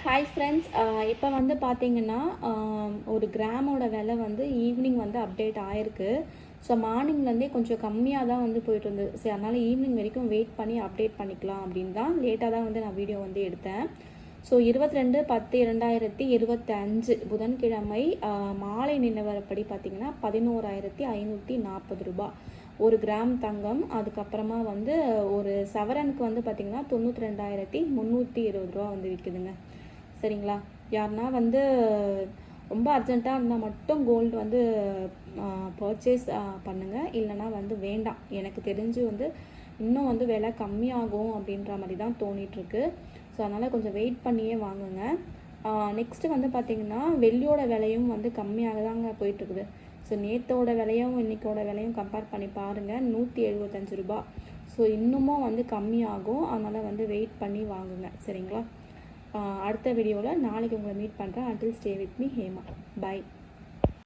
Hi friends, இப்போ வந்து பார்த்தீங்கன்னா ஒரு கிராமோட விலை வந்து ஈவினிங் வந்து அப்டேட் ஆயிருக்கு. ஸோ மார்னிங்லேருந்தே கொஞ்சம் கம்மியாக தான் வந்து போயிட்டு இருந்தது. சரி, அதனால் ஈவினிங் வரைக்கும் வெயிட் பண்ணி அப்டேட் பண்ணிக்கலாம் அப்படின்னு தான் லேட்டாக தான் வந்து நான் வீடியோ வந்து எடுத்தேன். ஸோ 22/10/2025 புதன்கிழமை மாலை நிலவரப்படி பார்த்தீங்கன்னா 11,540 ரூபாய் ஒரு கிராம் தங்கம். அதுக்கப்புறமா வந்து ஒரு சவரனுக்கு வந்து பார்த்திங்கன்னா 92,320 ரூபா வந்து விற்குதுங்க. சரிங்களா? யாருன்னா வந்து ரொம்ப அர்ஜென்ட்டாக இருந்தால் மட்டும் கோல்டு வந்து பர்ச்சேஸ் பண்ணுங்கள், இல்லைனா வந்து வேண்டாம். எனக்கு தெரிஞ்சு வந்து இன்னும் வந்து விலை கம்மியாகும் அப்படின்ற மாதிரி தான் தோணிகிட்ருக்கு. ஸோ அதனால் கொஞ்சம் வெயிட் பண்ணியே வாங்குங்க. நெக்ஸ்ட்டு வந்து பார்த்திங்கன்னா வெள்ளியோட விலையும் வந்து கம்மியாக தாங்க போயிட்டுருக்குது. ஸோ நேற்றோட விலையும் இன்றைக்கோட விலையும் கம்பேர் பண்ணி பாருங்கள், 175 ரூபா. ஸோ இன்னமும் வந்து கம்மியாகும். அதனால் வந்து வெயிட் பண்ணி வாங்குங்க. சரிங்களா? அடுத்த வீடியோவில் நாளைக்கு உங்களை மீட் பண்ணுறேன். until stay with me, Hema. By.